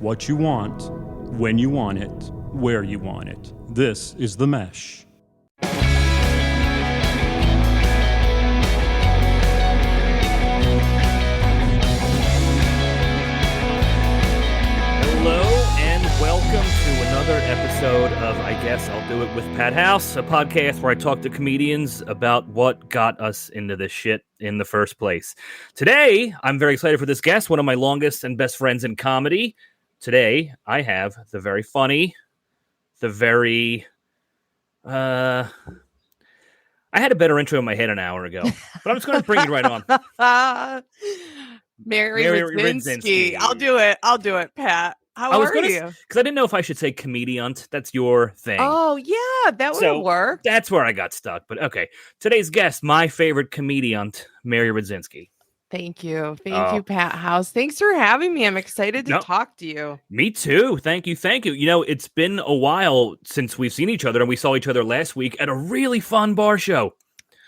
what you want, when you want it, where you want it. This is The Mesh. Hello and welcome to another episode of I Guess I'll Do It with Pat House, a podcast where I talk to comedians about what got us into this shit in the first place. Today, I'm very excited for this guest, one of my longest and best friends in comedy. Today, I have the very funny, the very... I had a better intro in my head an hour ago, but I'm just going to bring it right on. Mary Radzinski. I'll do it, Pat. How are you? Because I didn't know if I should say comediant. That's your thing. Oh, yeah, that would work. That's where I got stuck. But okay, today's guest, my favorite comediant, Mary Radzinski. Thank you. Thank you, Pat House. Thanks for having me. I'm excited to talk to you. Me too. Thank you. Thank you. You know, it's been a while since we've seen each other, and we saw each other last week at a really fun bar show.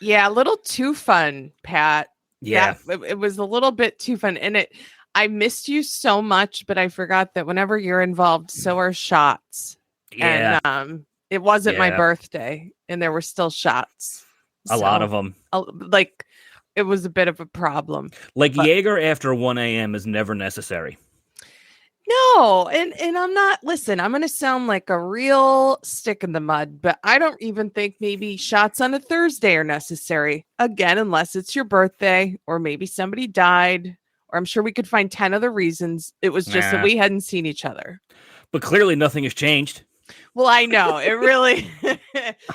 Yeah, a little too fun, Pat. Yeah. It was a little bit too fun. And I missed you so much, but I forgot that whenever you're involved, so are shots. Yeah. And it wasn't my birthday, and there were still shots. A lot of them. It was a bit of a problem. Jaeger after 1 a.m. is never necessary. No, and I'm not, listen, I'm going to sound like a real stick in the mud, but I don't even think maybe shots on a Thursday are necessary. Again, unless it's your birthday or maybe somebody died, or I'm sure we could find 10 other reasons. It was just that we hadn't seen each other. But clearly nothing has changed. Well, I know it really.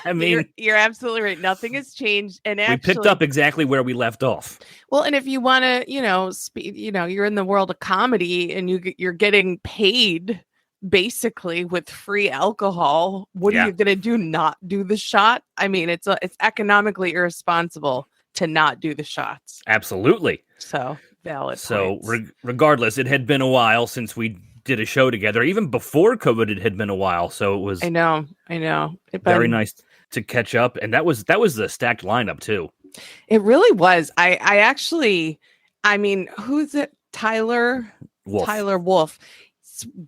I mean, you're absolutely right. Nothing has changed, and actually, we picked up exactly where we left off. Well, and if you want to, you're in the world of comedy, and you're getting paid basically with free alcohol. What are you going to do? Not do the shot? I mean, it's points irresponsible to not do the shots. Absolutely. So valid. So regardless, it had been a while since we did a show together. Even before COVID, it had been a while. So it was. I know. Very nice to catch up, and that was the stacked lineup too. It really was. I actually, who's it? Tyler Wolf.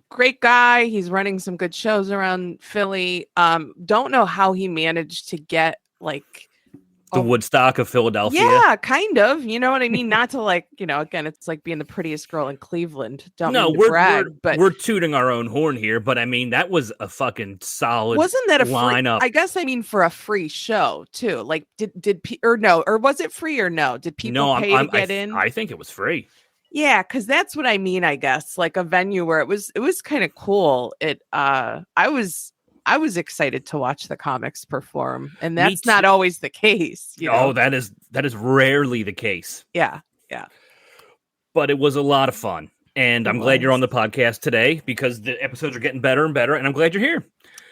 Great guy. He's running some good shows around Philly. Don't know how he managed to get the Woodstock of Philadelphia. Yeah, kind of. You know what I mean? Not to again, it's like being the prettiest girl in Cleveland. We're tooting our own horn here, but I mean, that was a fucking solid. Wasn't that a lineup? I guess for a free show too. Like, or was it free or no? Did people pay to get in? I think it was free. Yeah, because that's what I mean. I guess like a venue where it was kind of cool. I was excited to watch the comics perform, and that's not always the case. Oh, that is rarely the case. Yeah. But it was a lot of fun, and I'm glad you're on the podcast today because the episodes are getting better and better, and I'm glad you're here.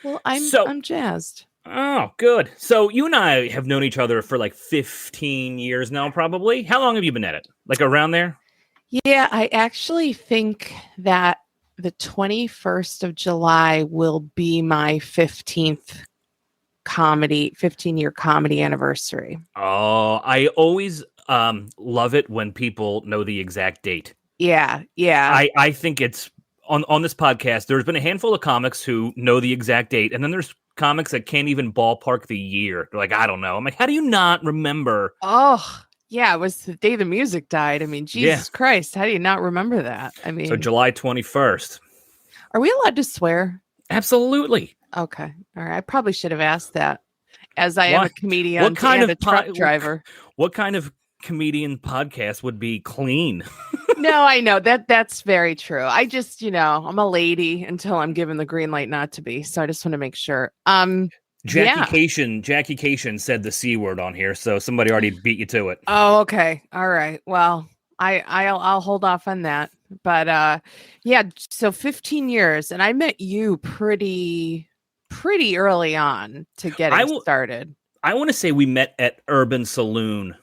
Well, I'm jazzed. Oh, good. So you and I have known each other for 15 years now, probably. How long have you been at it? Around there? Yeah, I actually think that the 21st of July will be my 15th 15-year comedy anniversary. Oh, I always love it when people know the exact date. Yeah. I think it's on this podcast, there's been a handful of comics who know the exact date, and then there's comics that can't even ballpark the year. They're like, I don't know. I'm like, how do you not remember? Oh, yeah, it was the day the music died. I mean, Jesus Christ, how do you not remember that? I mean, so July 21st. Are we allowed to swear? Absolutely. Okay. All right. I probably should have asked that, as I am a comedian and a truck driver. What kind of comedian podcast would be clean? No, I know that's very true. I just, I'm a lady until I'm given the green light not to be. So I just want to make sure. Jackie Cation said the C word on here, so somebody already beat you to it. Oh, okay. All right. Well, I'll hold off on that. But so 15 years, and I met you pretty early on to get it started. I want to say we met at Urban Saloon.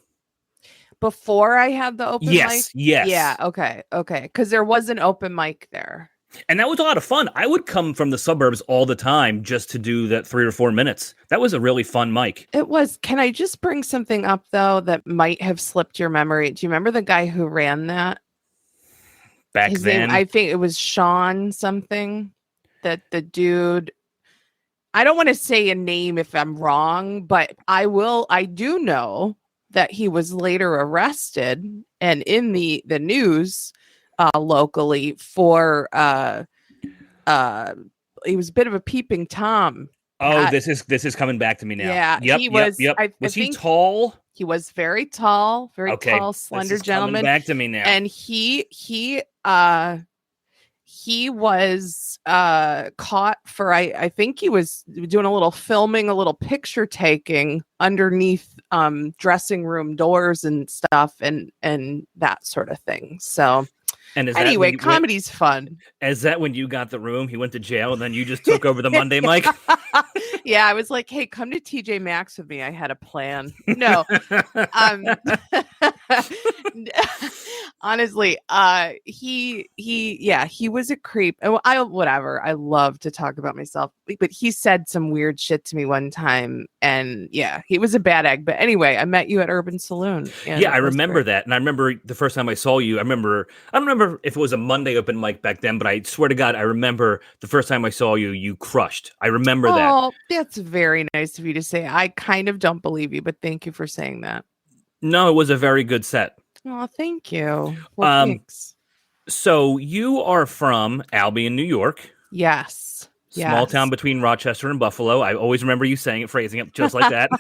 Before I had the open mic? Yes. Yeah, okay. Because there was an open mic there. And that was a lot of fun. I would come from the suburbs all the time just to do that 3 or 4 minutes. That was a really fun mic. It was. Can I just bring something up, though, that might have slipped your memory? Do you remember the guy who ran that? back His then. name, I think it was Sean something. That the dude. I don't want to say a name if I'm wrong, but I do know that he was later arrested and in the news locally for he was a bit of a peeping Tom. Oh, Pat. this is coming back to me now. Yeah, Yep, he was. Yep. I Was he think tall? he was very tall, Okay, slender this is coming gentleman, back to me now. and he was caught for I think he was doing a little filming, a little picture taking underneath dressing room doors and stuff and that sort of thing. So And is anyway, comedy's fun. Is that when you got the room? He went to jail and then you just took over the Monday mic? Yeah, I was like, hey, come to TJ Maxx with me. I had a plan. No. Honestly, he was a creep. Whatever. I love to talk about myself, but he said some weird shit to me one time, and yeah, he was a bad egg. But anyway, I met you at Urban Saloon. Yeah, I remember that, and I remember the first time I saw you. I don't remember if it was a Monday open mic back then, but I swear to God, I remember the first time I saw you. You crushed. I remember that. Oh, that's very nice of you to say. I kind of don't believe you, but thank you for saying that. No, it was a very good set. Oh, thank you. Well, thanks. So you are from Albion, New York. Yes. Small town between Rochester and Buffalo. I always remember you phrasing it just like that.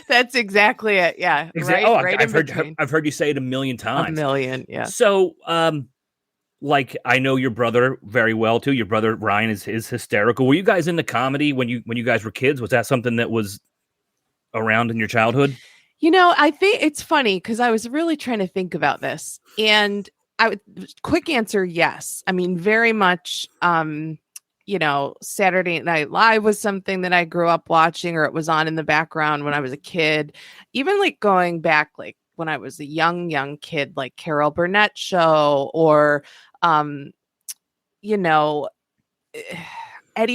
That's exactly it. Yeah. Exactly. Right. I've heard you say it a million times. A million. Yeah. So, like, I know your brother very well too. Your brother Ryan is hysterical. Were you guys into comedy when you guys were kids? Was that something that was around in your childhood? You know, I think it's funny because I was really trying to think about this, and quick answer, yes. I mean, very much. Saturday Night Live was something that I grew up watching, or it was on in the background when I was a kid. Even like going back, like when I was a young kid, like Carol Burnett show, or Eddie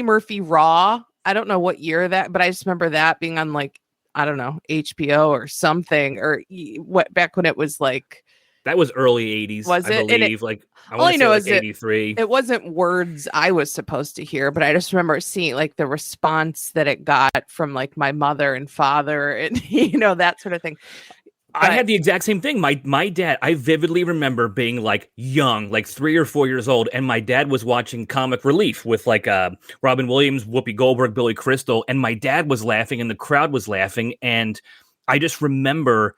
Murphy Raw. I don't know what year that, but I just remember that being on like, I don't know, HBO or something, or what, back when it was like. That was early 80s, was it? I believe. All I know is 83. It wasn't words I was supposed to hear, but I just remember seeing like the response that it got from like my mother and father and, that sort of thing. I had the exact same thing. My dad, I vividly remember being like young, like 3 or 4 years old, and my dad was watching Comic Relief with like Robin Williams, Whoopi Goldberg, Billy Crystal, and my dad was laughing and the crowd was laughing, and I just remember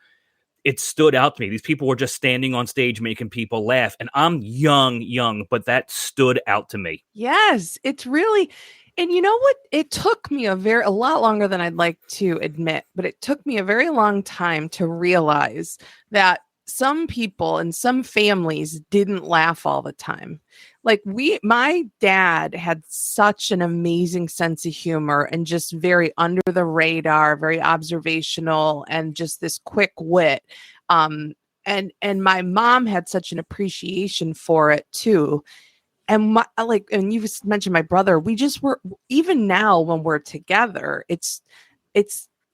it stood out to me. These people were just standing on stage making people laugh, and I'm young, but that stood out to me. Yes, it's really. And you know what? It took me a lot longer than I'd like to admit, but it took me a very long time to realize that some people and some families didn't laugh all the time. Like my dad had such an amazing sense of humor and just very under the radar, very observational, and just this quick wit. And my mom had such an appreciation for it too. And and you mentioned my brother, we just were, even now when we're together,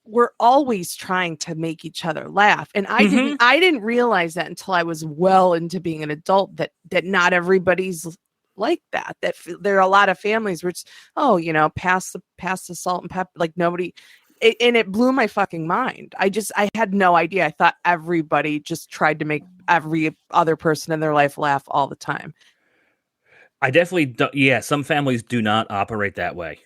we're always trying to make each other laugh. And I didn't realize that until I was well into being an adult, that not everybody's like that there are a lot of families where it's, pass the salt and pepper, like nobody. And it blew my fucking mind. I had no idea. I thought everybody just tried to make every other person in their life laugh all the time. I definitely don't. Yeah, some families do not operate that way.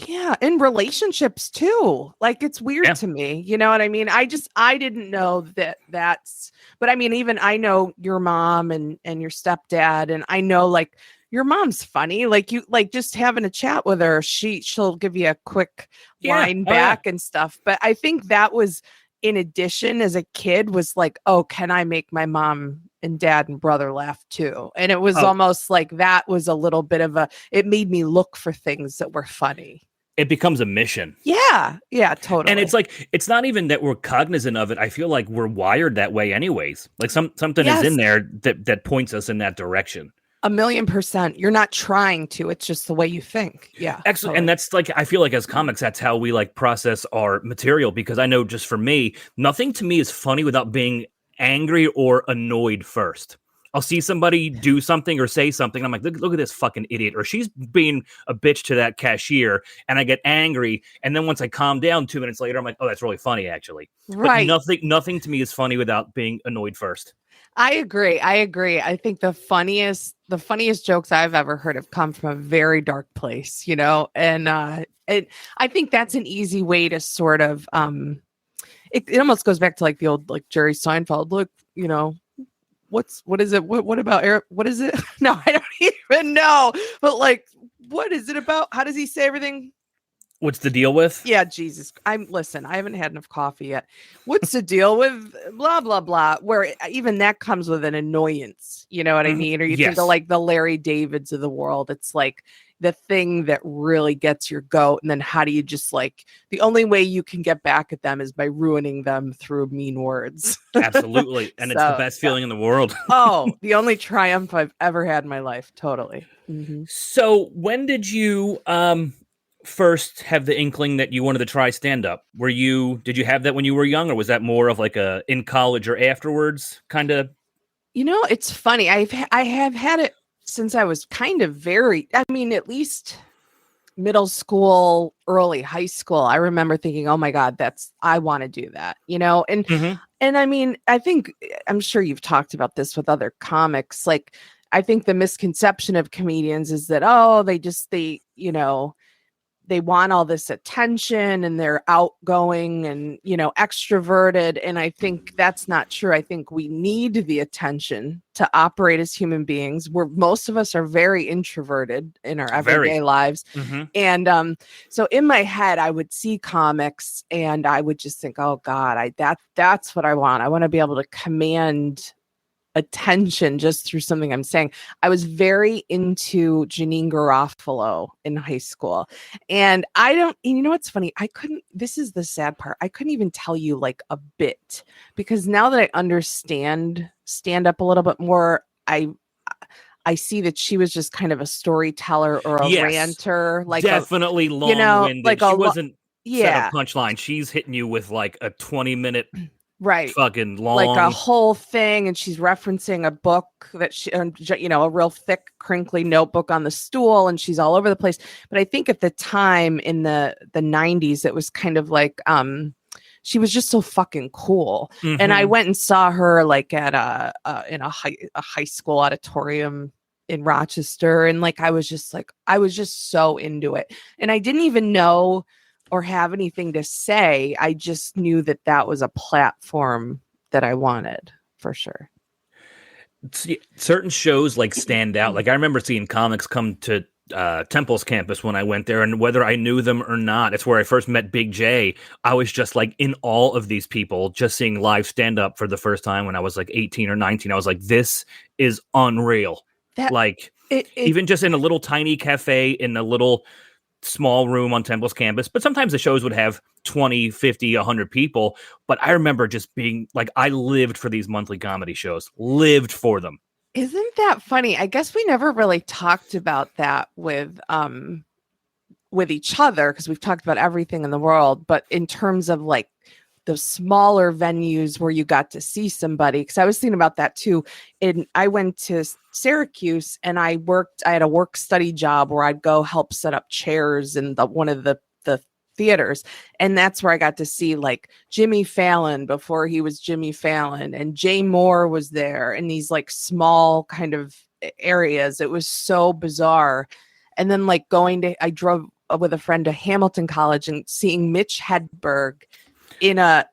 Yeah, in relationships too. Like, it's weird to me. You know what I mean? I didn't know that's, but I mean, even I know your mom and your stepdad, and I know like your mom's funny. Like, you like just having a chat with her, she'll give you a quick line back and stuff. But I think that was, in addition, as a kid, was like, oh, can I make my mom and dad and brother laugh too? And it was almost like that was a little bit of it made me look for things that were funny. It becomes a mission. Yeah, totally. And it's like, it's not even that we're cognizant of it. I feel like we're wired that way anyways. Like something is in there that points us in that direction. 1,000,000%. You're not trying to, it's just the way you think. Yeah. Excellent. Totally. And that's like, I feel like as comics, that's how we like process our material, because I know just for me, nothing to me is funny without being angry or annoyed first. I'll see somebody do something or say something. I'm like, look at this fucking idiot. Or she's being a bitch to that cashier. And I get angry. And then once I calm down 2 minutes later, I'm like, oh, that's really funny, actually. Right. But nothing to me is funny without being annoyed first. I agree. I think the funniest jokes I've ever heard have come from a very dark place, and I think that's an easy way to sort of it almost goes back to like the old like Jerry Seinfeld. Look, what is it? What about Eric? What is it? No, I don't even know. But like, what is it about? How does he say everything? What's the deal with? Yeah, Jesus. I haven't had enough coffee yet. What's the deal with blah, blah, blah, where even that comes with an annoyance. You know what I mean? Or you think of like the Larry Davids of the world. It's like the thing that really gets your goat. And then how do you just like, the only way you can get back at them is by ruining them through mean words. Absolutely. And it's the best feeling in the world. Oh, the only triumph I've ever had in my life. Totally. Mm-hmm. So when did you first have the inkling that you wanted to try stand-up? Did you have that when you were young, or was that more of like a in college or afterwards kind of? It's funny. I have had it since I was kind of at least middle school, early high school. I remember thinking, oh my God, I want to do that, and, and I mean, I'm sure you've talked about this with other comics. Like, I think the misconception of comedians is that, they want all this attention and they're outgoing and, extroverted. And I think that's not true. I think we need the attention to operate as human beings, where most of us are very introverted in our everyday lives. And so in my head, I would see comics and I would just think, oh God, that's what I want. I want to be able to command attention just through something I'm saying. I was very into Janine Garofalo in high school. And what's funny? This is the sad part. I couldn't even tell you like a bit, because now that I understand stand up a little bit more, I see that she was just kind of a storyteller or a ranter, like definitely long-winded. like she wasn't set up punchline. She's hitting you with like a 20-minute right, fucking long, like a whole thing, and she's referencing a book that she, a real thick, crinkly notebook on the stool, and she's all over the place. But I think at the time in the 90s, it was kind of like she was just so fucking cool. And I went and saw her like at a high school auditorium in Rochester, and like I was just so into it, and I didn't even know or have anything to say. I just knew that was a platform that I wanted, for sure. Certain shows like stand out. Like I remember seeing comics come to Temple's campus when I went there, and whether I knew them or not, it's where I first met Big J. I was just like in awe of these people, just seeing live stand up for the first time when I was like 18 or 19. I was like, this is unreal. Even just in a little tiny cafe in a little small room on Temple's campus, but sometimes the shows would have 20, 50, 100 people. But I remember just being like, I lived for these monthly comedy shows, lived for them. Isn't that funny? I guess we never really talked about that with each other, because we've talked about everything in the world, but in terms of like the smaller venues where you got to see somebody, because I was thinking about that too. And I went to Syracuse and I had a work study job where I'd go help set up chairs in one of the theaters. And that's where I got to see like Jimmy Fallon before he was Jimmy Fallon, and Jay Moore was there in these like small kind of areas. It was so bizarre. And then like I drove with a friend to Hamilton College and seeing Mitch Hedberg in a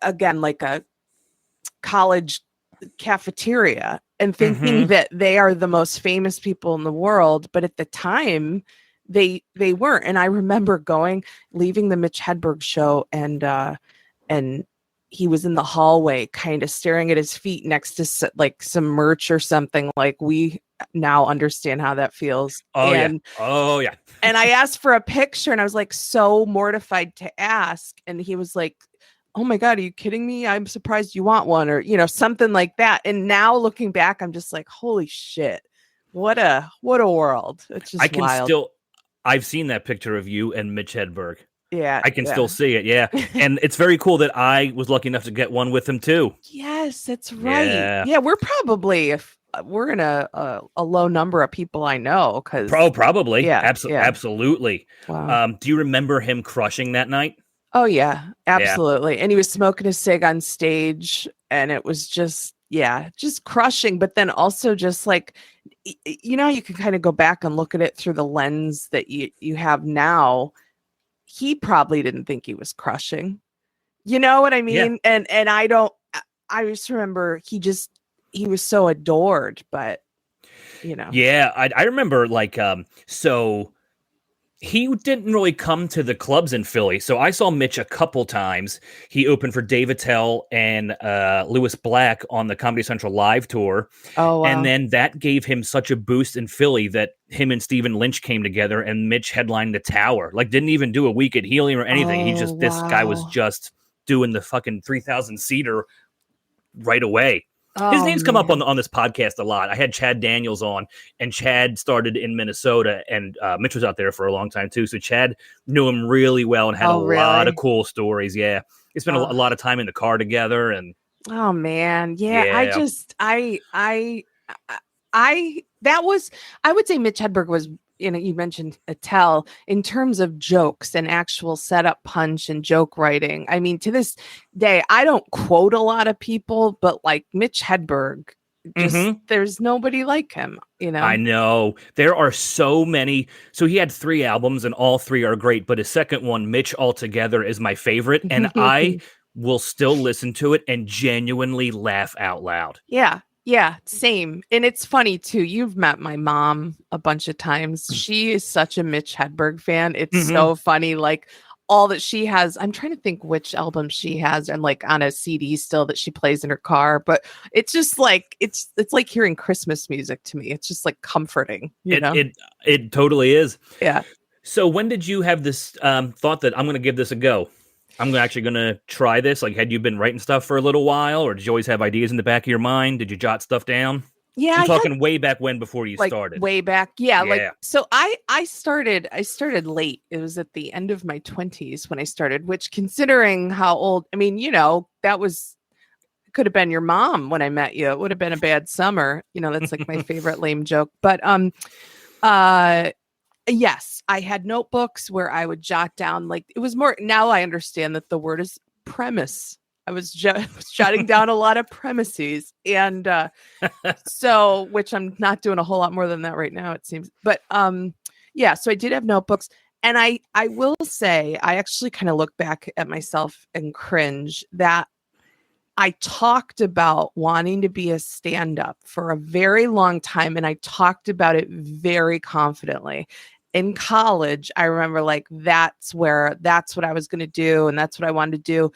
again, like a college cafeteria, and thinking that they are the most famous people in the world. But at the time they weren't. And I remember leaving the Mitch Hedberg show, and he was in the hallway kind of staring at his feet next to like some merch or something. Like, we now understand how that feels. Oh yeah. And I asked for a picture, and I was like so mortified to ask, and he was like, oh my God, are you kidding me? I'm surprised you want one, or something like that. And now looking back, I'm just like, holy shit, what a world. It's just wild. I've seen that picture of you and Mitch Hedberg. Yeah. I can yeah. still see it. Yeah. And it's very cool that I was lucky enough to get one with him too. Yes, that's right. Yeah. Yeah, we're probably if we're in a low number of people I know because Probably. yeah, yeah. Absolutely. Wow. Do you remember him crushing that night? Oh yeah, Yeah. absolutely. And he was smoking a cig on stage, and it was just just crushing. But then also just like you know, you can kind of go back and look at it through the lens that you have now. He probably didn't think he was crushing. You know what I Yeah. mean? And I don't. I just remember he was so adored, but you know. Yeah. I remember so he didn't really come to the clubs in Philly. So I saw Mitch a couple times. He opened for Dave Attell and Lewis Black on the Comedy Central live tour. Oh wow. And then that gave him such a boost in Philly that him and Stephen Lynch came together and Mitch headlined the Tower. Like, didn't even do a week at Helium or anything. Oh, This guy was wow. just doing the fucking 3,000 seater right away. His Oh name's come up man. on this podcast a lot. I had Chad Daniels on, and Chad started in Minnesota, and Mitch was out there for a long time too. So Chad knew him really well and had a lot of Really? cool stories. Yeah, they spent a Oh. lot of time in the car together, and Oh man, yeah. I yeah. just, that was, I would say Mitch Hedberg was, you know, you mentioned Attell in terms of jokes and actual setup punch and joke writing. I mean, to this day, I don't quote a lot of people, but like Mitch Hedberg, just there's nobody like him, you know. I know there are so many. So he had 3 albums, and all 3 are great. But his second one, Mitch Altogether, is my favorite, and I will still listen to it and genuinely laugh out loud. Yeah. Yeah, same. And it's funny too. You've met my mom a bunch of times. She is such a Mitch Hedberg fan. It's so funny. Like all that she has, I'm trying to think which album she has and like on a CD still that she plays in her car. But it's just like it's like hearing Christmas music to me. It's just like comforting, you know? It totally is. Yeah. So when did you have this thought that I'm going to give this a go? I'm actually going to try this. Like, had you been writing stuff for a little while, or did you always have ideas in the back of your mind? Did you jot stuff down? Yeah. I'm talking way back when, before you like started. way back. Yeah. Yeah. Like, so I started late. It was at the end of my 20s when I started, which considering how old, I mean, you know, that was, could have been your mom when I met you. It would have been a bad summer. You know, that's like my favorite lame joke. But, yes, I had notebooks where I would jot down, like it was more, now I understand that the word is premise. I was jotting down a lot of premises, and so, which I'm not doing a whole lot more than that right now, it seems. But yeah, so I did have notebooks, and I will say I actually kind of look back at myself and cringe that I talked about wanting to be a stand-up for a very long time, and I talked about it very confidently. In college, I remember like that's what I was going to do, and that's what I wanted to do.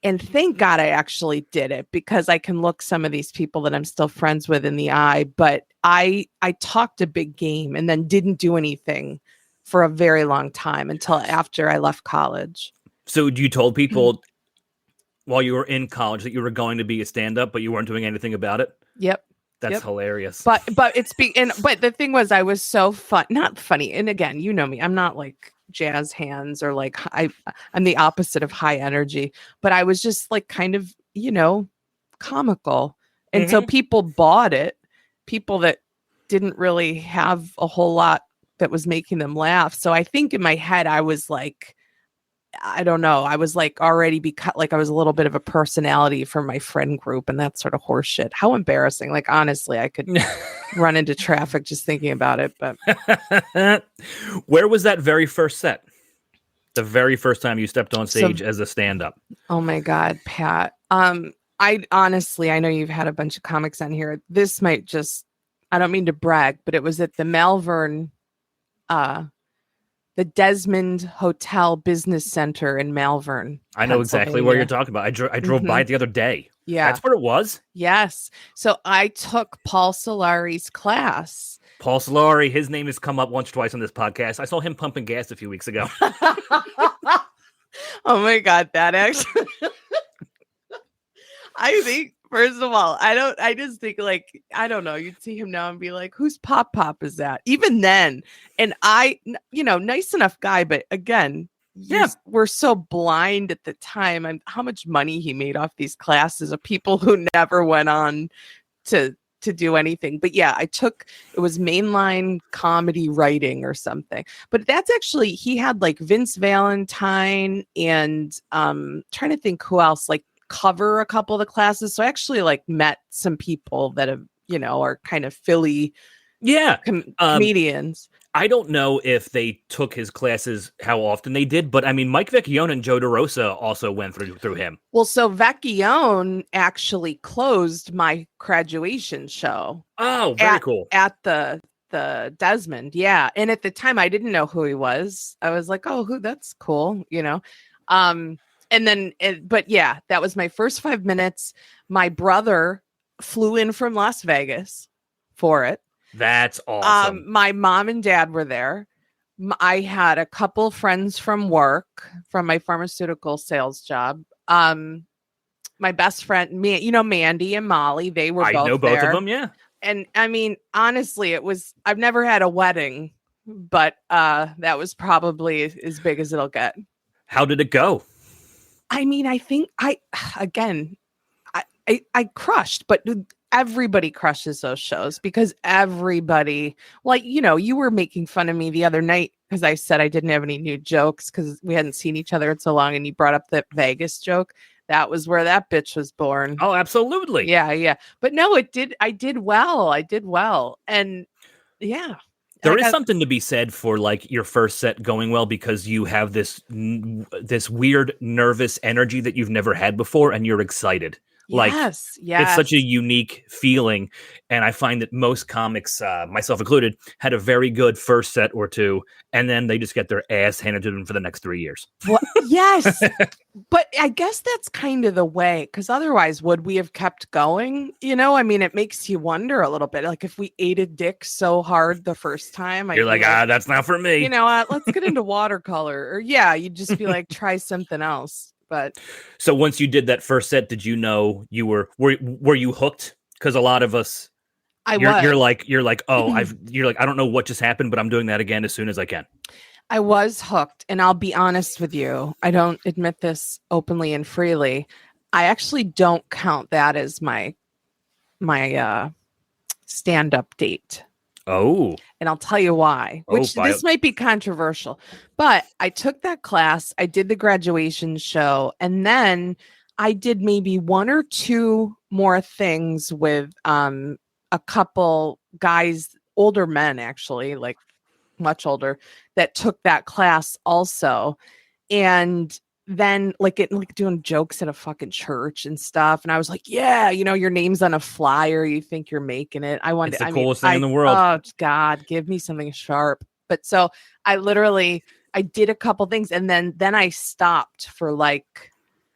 And thank God I actually did it, because I can look some of these people that I'm still friends with in the eye. But I talked a big game and then didn't do anything for a very long time until after I left college. So you told people while you were in college that you were going to be a stand-up, but you weren't doing anything about it? Yep. That's hilarious. But but the thing was, I was so not funny. And again, you know me, I'm not like jazz hands or like I'm the opposite of high energy, but I was just like kind of, you know, comical. And so people bought it, people that didn't really have a whole lot that was making them laugh. So I think in my head, I was like, I don't know. I was like already like I was a little bit of a personality for my friend group, and that sort of horseshit. How embarrassing. Like, honestly, I could run into traffic just thinking about it. But where was that very first set? The very first time you stepped on stage as a stand-up? Oh my God, Pat. I honestly, I know you've had a bunch of comics on here. This might just, I don't mean to brag, but it was at the Malvern, the Desmond Hotel Business Center in Malvern. I know exactly where you're talking about. I drove by it the other day. Yeah. That's where it was? Yes. So I took Paul Solari's class. Paul Solari, his name has come up once or twice on this podcast. I saw him pumping gas a few weeks ago. Oh my God, that actually. I think, first of all, I just think like, I don't know, you'd see him now and be like, whose Pop is that? Even then. And you know, nice enough guy, but again, you were so blind at the time and how much money he made off these classes of people who never went on to do anything. But yeah, it was mainline comedy writing or something. But that's actually, he had like Vince Valentine and trying to think who else like cover a couple of the classes. So I actually like met some people that have, are kind of Philly comedians. I don't know if they took his classes, how often they did, but I mean, Mike Vecchione and Joe DeRosa also went through him. Well, so Vecchione actually closed my graduation show. Oh, very cool. At the Desmond. Yeah. And at the time I didn't know who he was. I was like, oh, that's cool. And then, but yeah, that was my first 5 minutes. My brother flew in from Las Vegas for it. That's awesome. My mom and dad were there. I had a couple friends from work, from my pharmaceutical sales job. My best friend, Mandy and Molly, they were both there. I know both of them, yeah. And I mean, honestly, I've never had a wedding, but that was probably as big as it'll get. How did it go? I mean, I think I crushed, but everybody crushes those shows because everybody, like, you were making fun of me the other night because I said I didn't have any new jokes because we hadn't seen each other in so long, and you brought up the Vegas joke. That was where that bitch was born. Oh, absolutely. Yeah. But no, I did well. And yeah. There is something to be said for like your first set going well because you have this weird nervous energy that you've never had before and you're excited. Yes. It's such a unique feeling. And I find that most comics, myself included, had a very good first set or two, and then they just get their ass handed to them for the next 3 years. Well, yes. But I guess that's kind of the way, because otherwise would we have kept going? I mean, it makes you wonder a little bit. Like if we ate a dick so hard the first time. You're like, that's not for me. Let's get into watercolor. Or you'd just be like, try something else. But so once you did that first set, did you know you were you hooked? Because a lot of us, you're like, oh, I don't know what just happened, but I'm doing that again as soon as I can. I was hooked, and I'll be honest with you. I don't admit this openly and freely. I actually don't count that as my stand-up date. Oh. And I'll tell you why, this might be controversial, but I took that class, I did the graduation show, and then I did maybe one or two more things with a couple guys, older men, actually, like much older, that took that class also. And then doing jokes at a fucking church and stuff. And I was like, yeah, your name's on a flyer. You think you're making it. It's the coolest thing in the world. Oh God, give me something sharp. But so I did a couple things, and then I stopped for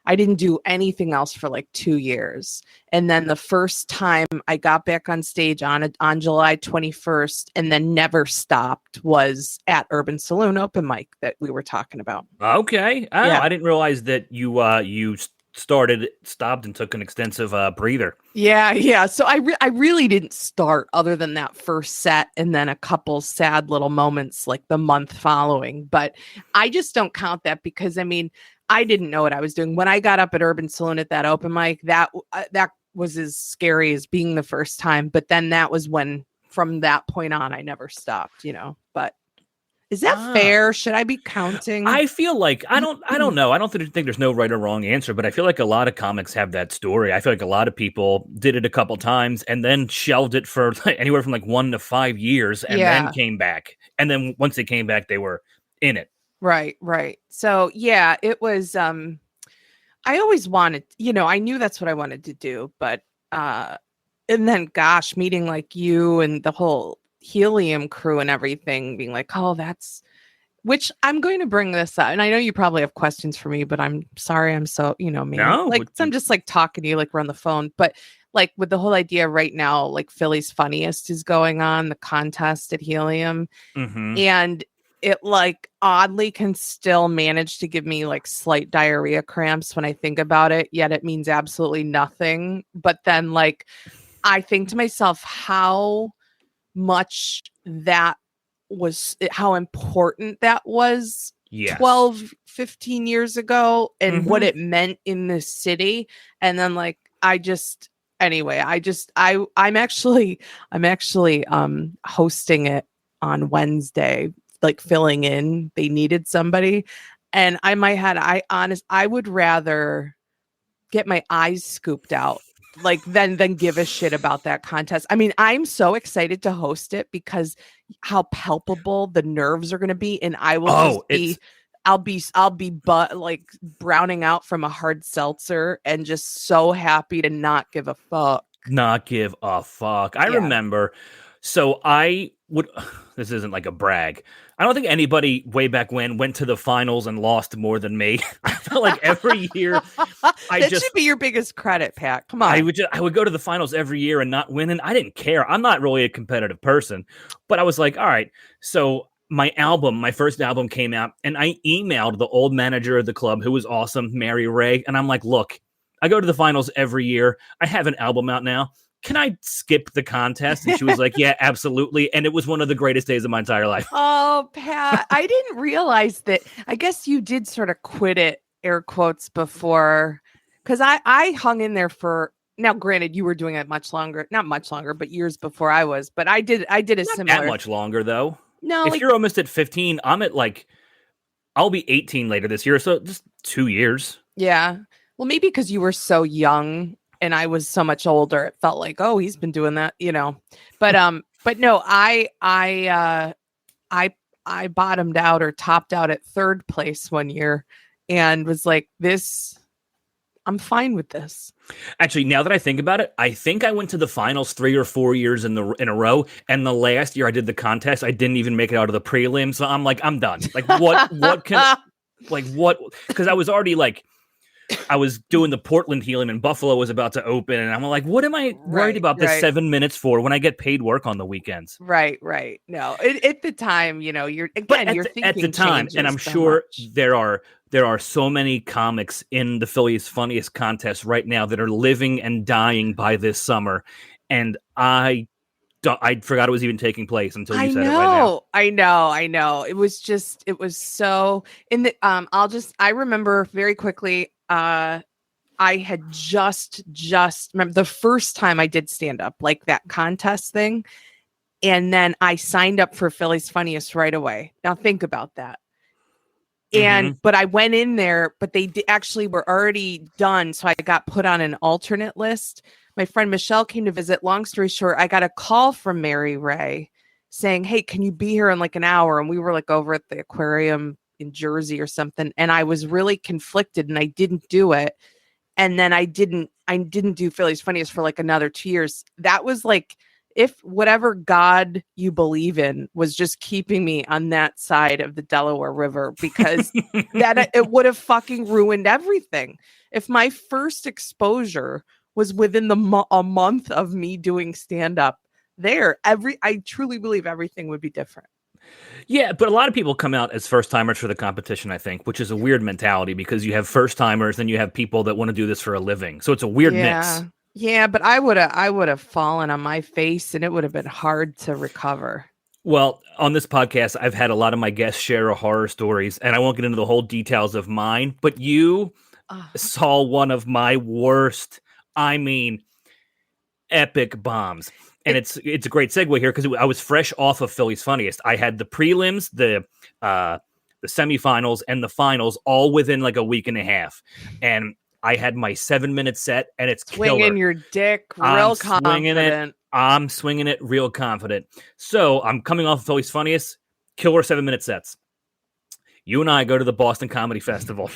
I didn't do anything else for 2 years. And then the first time I got back on stage on July 21st and then never stopped was at Urban Saloon open mic that we were talking about. Okay. I didn't realize that you stopped and took an extensive breather. Yeah. So I really didn't start other than that first set and then a couple sad little moments like the month following. But I just don't count that because, I mean, I didn't know what I was doing. When I got up at Urban Saloon at that open mic, that was as scary as being the first time. But then that was when, from that point on, I never stopped, But is that fair? Should I be counting? I feel like, I don't know. I don't think there's no right or wrong answer, but I feel like a lot of comics have that story. I feel like a lot of people did it a couple times and then shelved it for anywhere from 1 to 5 years and then came back. And then once they came back, they were in it. Right. So yeah, it was, I always wanted, I knew that's what I wanted to do, but, and then gosh, meeting you and the whole Helium crew and everything being like, oh, which I'm going to bring this up. And I know you probably have questions for me, but I'm sorry. I'm so, me. No, I'm just talking to you we're on the phone, but with the whole idea right now, Philly's Funniest is going on, the contest at Helium. Mm-hmm. And it oddly can still manage to give me slight diarrhea cramps when I think about it, yet it means absolutely nothing. But then I think to myself how much how important that was Yes. 12, 15 years ago and what Mhm. it meant in the city. And then like I'm actually hosting it on Wednesday, like filling in. They needed somebody. And I would rather get my eyes scooped out like than give a shit about that contest. I mean, I'm so excited to host it because how palpable the nerves are going to be, and I will Oh, just be I'll be but like browning out from a hard seltzer and just so happy to not give a fuck. not give a fuck. I Yeah. remember. So I would. This isn't like a brag. I don't think anybody way back when went to the finals and lost more than me. I felt like every year That should be your biggest credit, Pat. Come on. I would go to the finals every year and not win, and I didn't care. I'm not really a competitive person, but I was like, all right. So my first album came out, and I emailed the old manager of the club, who was awesome, Mary Ray, and I'm like, look, I go to the finals every year. I have an album out now. Can I skip the contest? And she was like, yeah, absolutely. And it was one of the greatest days of my entire life. Oh, Pat, I didn't realize that. I guess you did sort of quit it, air quotes, before, because I hung in there for. Now, granted, you were doing it much longer, not much longer, but years before I was. But I did a Not similar. that much longer, though. No, If like you're almost at 15, I'm at like, I'll be 18 later this year. So just 2 years. yeah. Well, maybe because you were so young and I was so much older, it felt like, oh, he's been doing that, you know. But no, I bottomed out or topped out at third place one year and was like, this, I'm fine with this. Actually, now that I think about it, I think I went to the finals 3 or 4 years in a row, and the last year I did the contest, I didn't even make it out of the prelims. So I'm like, I'm done. Like, what? Because I was already like, I was doing the Portland Helium, and Buffalo was about to open, and I'm like, what am I worried about this 7 minutes for when I get paid work on the weekends? Right. No, at the time, you know, you're thinking at the time, and I'm sure much. there are so many comics in the Philly's Funniest contest right now that are living and dying by this summer, and I forgot it was even taking place until you said it right now. I know. It was so in the I remember very quickly. I had just remember the first time I did stand up, like that contest thing. And then I signed up for Philly's Funniest right away. Now think about that. But I went in there, but they actually were already done. So I got put on an alternate list. My friend Michelle came to visit. Long story short, I got a call from Mary Ray saying, hey, can you be here in like an hour? And we were like over at the aquarium in Jersey or something. And I was really conflicted and I didn't do it. And then I didn't do Philly's Funniest for like another 2 years. That was like, if whatever God you believe in was just keeping me on that side of the Delaware River, because that it would have fucking ruined everything. If my first exposure was within a month of me doing stand up there, I truly believe everything would be different. Yeah, but a lot of people come out as first timers for the competition, I think, which is a weird mentality because you have first timers, then you have people that want to do this for a living. So it's a weird mix. Yeah, but I would have fallen on my face and it would have been hard to recover. Well, on this podcast, I've had a lot of my guests share horror stories, and I won't get into the whole details of mine, but you saw one of my worst, I mean, epic bombs. And it's a great segue here because I was fresh off of Philly's Funniest. I had the prelims, the semifinals, and the finals all within like a week and a half. And I had my 7-minute set, and it's swinging killer. Your dick real confident. I'm swinging it real confident. So I'm coming off of Philly's Funniest, killer 7-minute sets. You and I go to the Boston Comedy Festival.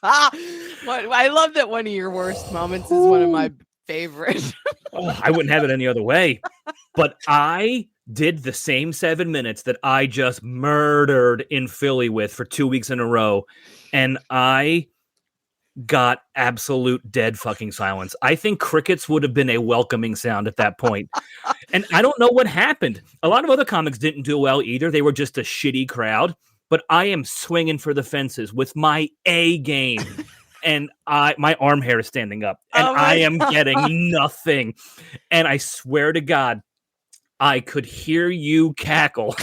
I love that one of your worst moments is one of my favorites. I wouldn't have it any other way. But I did the same 7 minutes that I just murdered in Philly with for 2 weeks in a row. And I got absolute dead fucking silence. I think crickets would have been a welcoming sound at that point. And I don't know what happened. A lot of other comics didn't do well either. They were just a shitty crowd. But I am swinging for the fences with my A game. And my arm hair is standing up. And I am getting nothing. And I swear to God, I could hear you cackle.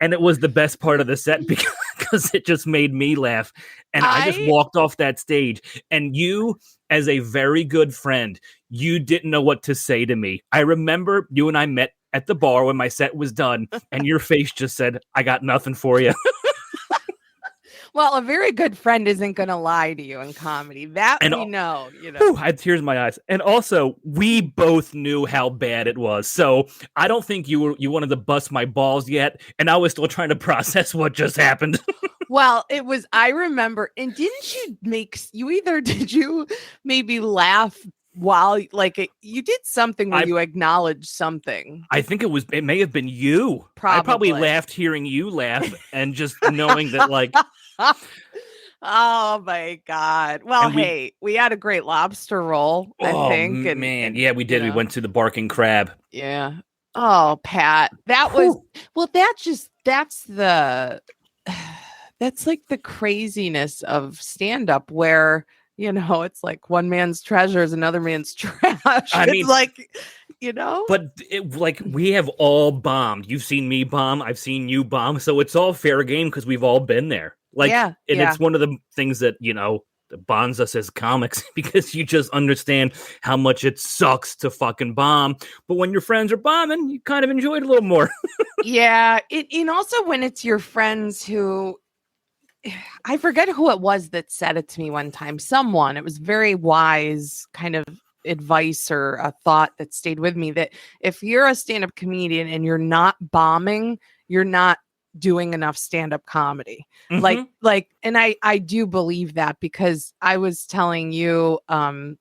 And it was the best part of the set because it just made me laugh. And I just walked off that stage. And you, as a very good friend, you didn't know what to say to me. I remember you and I met at the bar when my set was done, and your face just said, I got nothing for you. Well, a very good friend isn't going to lie to you in comedy. That and we know, you know. Whew, I had tears in my eyes. And also, we both knew how bad it was. So I don't think you wanted to bust my balls yet. And I was still trying to process what just happened. Well, it was, I remember, and did you maybe laugh while you did something where you acknowledged something? I think it may have been you. Probably. I probably laughed hearing you laugh and just knowing that oh my God. Well, we had a great lobster roll, I think. And yeah, we did. We went to the Barking Crab. Yeah. Oh, Pat. That was that's like the craziness of stand-up where it's like one man's treasure is another man's trash. It's like, But we have all bombed. You've seen me bomb. I've seen you bomb. So it's all fair game because we've all been there. It's one of the things that, that bonds us as comics because you just understand how much it sucks to fucking bomb. But when your friends are bombing, you kind of enjoy it a little more. Yeah. And also when it's your friends who, I forget who it was that said it to me one time. It was very wise kind of advice or a thought that stayed with me, that if you're a stand-up comedian and you're not bombing, you're not doing enough stand-up comedy. Mm-hmm. And I do believe that, because I was telling you, I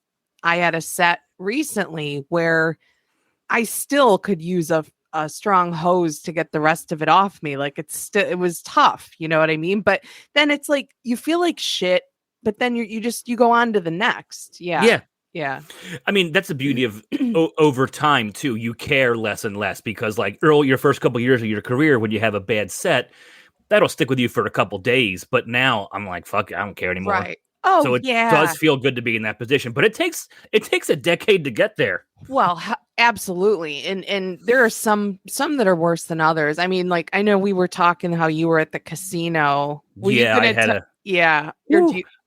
had a set recently where I still could use a strong hose to get the rest of it off me. It was tough, you know what I mean? But then it's like you feel like shit, but then you go on to the next. Yeah. I mean, that's the beauty of over time too. You care less and less because, early your first couple years of your career, when you have a bad set, that'll stick with you for a couple days. But now I'm like, fuck it, I don't care anymore. Right. Oh, so it does feel good to be in that position, but it takes a decade to get there. Well, absolutely. And there are some that are worse than others. I mean, I know we were talking how you were at the casino.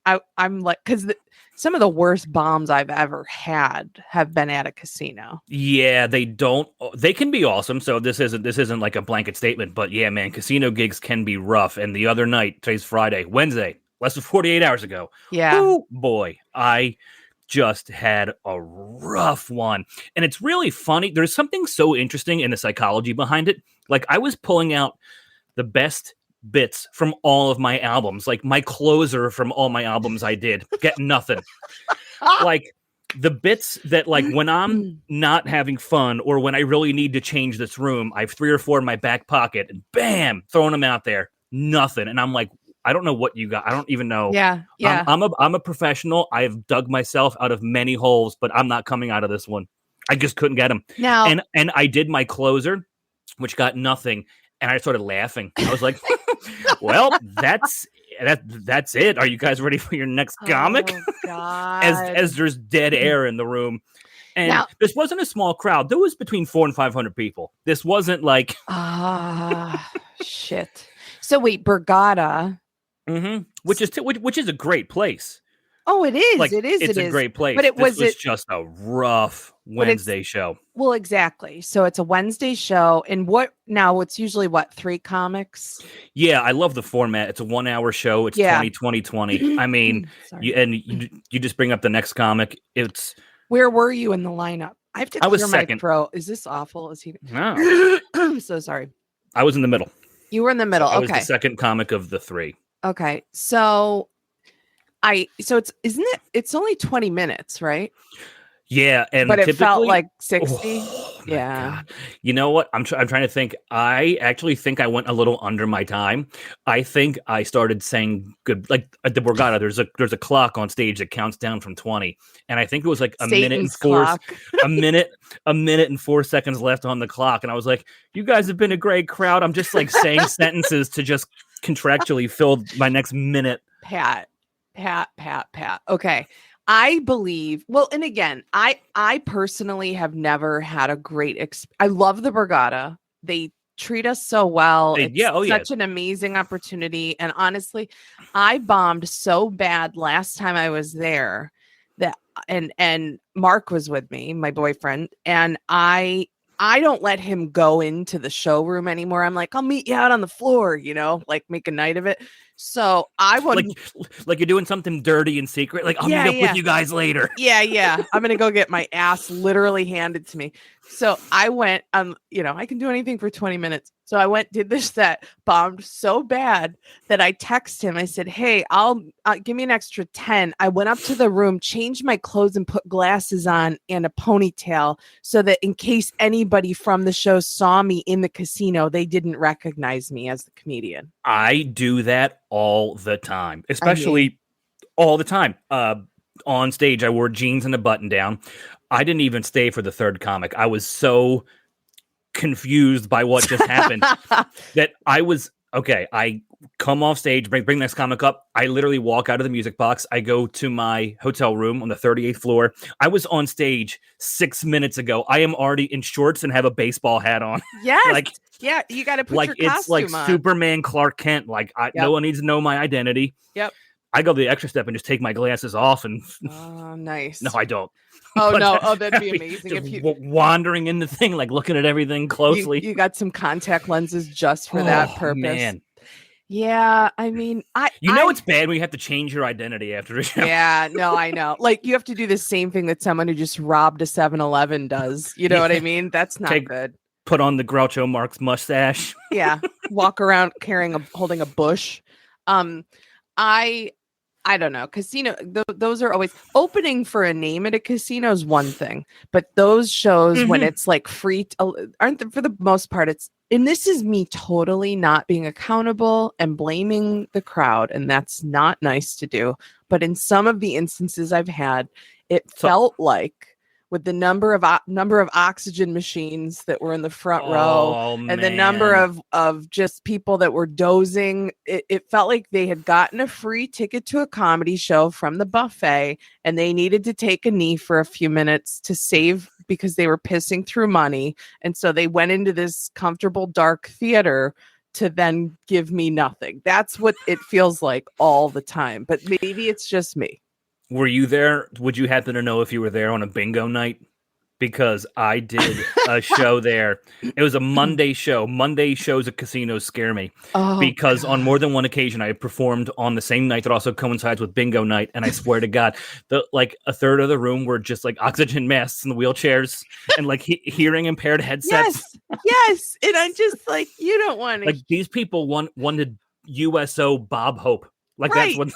I'm like, because some of the worst bombs I've ever had have been at a casino. Yeah, they can be awesome. So this isn't like a blanket statement, but yeah, man, casino gigs can be rough. And the other night, today's Wednesday, less than 48 hours ago. Yeah. Oh boy, I just had a rough one. And it's really funny. There's something so interesting in the psychology behind it. I was pulling out the best bits from all of my albums, my closer from all my albums I did, get nothing. The bits that when I'm not having fun or when I really need to change this room, I have 3 or 4 in my back pocket and bam, throwing them out there, nothing. And I'm like, I don't know what you got. I don't even know. Yeah. I'm a professional. I've dug myself out of many holes, but I'm not coming out of this one. I just couldn't get them. Now, and I did my closer, which got nothing, and I started laughing. I was like, "Well, that's it. Are you guys ready for your next comic?" Oh, God. as there's dead air in the room. And this wasn't a small crowd. There was between 400 and 500 people. This wasn't like shit. So wait, Borgata. Mm-hmm. Which is a great place. Oh, it is. It's a great place. But this was just a rough Wednesday show. Well, exactly. So it's a Wednesday show, and it's usually 3 comics. Yeah, I love the format. It's a 1-hour show. It's 20. I mean, you just bring up the next comic. It's where were you in the lineup? I have to clear my second. throat. Is this awful? Is he? No. I'm so sorry. I was in the middle. You were in the middle. I okay. was the second comic of the 3. Okay. So it's only 20 minutes, right? Yeah, but it felt like 60. Yeah. God. You know what? I'm trying to think. I actually think I went a little under my time. I think I started saying good, at the Borgata. There's a clock on stage that counts down from 20, and I think it was a minute and 4 seconds left on the clock, and I was like, "You guys have been a great crowd." I'm just saying sentences to just contractually fill my next minute. Pat. Okay. I believe, and again, I personally have never had a great I love the Borgata. They treat us so well. It's Yeah, oh, yeah. such an amazing opportunity. And honestly, I bombed so bad last time I was there that and Mark was with me, my boyfriend, and I don't let him go into the showroom anymore. I'm like, I'll meet you out on the floor, like make a night of it. So I wouldn't like you're doing something dirty in secret. Like, I'll meet up with you guys later. Yeah. I'm gonna go get my ass literally handed to me. So I went, I can do anything for 20 minutes. So I went, did this set, bombed so bad that I texted him. I said, hey, I'll give me an extra 10. I went up to the room, changed my clothes and put glasses on and a ponytail so that in case anybody from the show saw me in the casino, they didn't recognize me as the comedian. I do that all the time, especially all the time. On stage, I wore jeans and a button down. I didn't even stay for the third comic. I was so confused by what just happened that I was okay. I come off stage, bring next comic up. I literally walk out of the music box. I go to my hotel room on the 38th floor. I was on stage 6 minutes ago. I am already in shorts and have a baseball hat on. Yes. You got to put your it's costume like on. Superman Clark Kent. No one needs to know my identity. Yep. I go the extra step and just take my glasses off and. Oh, nice. No, I don't. Oh, no. Oh, that'd be amazing. If you wandering in the thing, like looking at everything closely. You got some contact lenses just for that purpose. Man. Yeah, I mean, it's bad when you have to change your identity after a show. Yeah, no, I know. Like you have to do the same thing that someone who just robbed a 7-Eleven does. You know what I mean? That's not good. Put on the Groucho Marx mustache. Yeah, walk around holding a bush. I don't know. Casino, those are always opening for a name at a casino is one thing, but those shows when it's like free aren't for the most part. And this is me totally not being accountable and blaming the crowd, and that's not nice to do. But in some of the instances I've had, it felt like with the number of oxygen machines that were in the front row and the number of just people that were dozing, it felt like they had gotten a free ticket to a comedy show from the buffet and they needed to take a knee for a few minutes to save because they were pissing through money. And so they went into this comfortable dark theater to then give me nothing. That's what it feels like all the time. But maybe it's just me. Were you there? Would you happen to know if you were there on a bingo night? Because I did a show there. It was a Monday show. Monday shows at casinos scare me. Because on more than one occasion, I performed on the same night that also coincides with bingo night. And I swear to God, a third of the room were just like oxygen masks in the wheelchairs and like hearing impaired headsets. Yes. And I'm just like, you don't want to. Like these people wanted USO Bob Hope. Like right. That's what.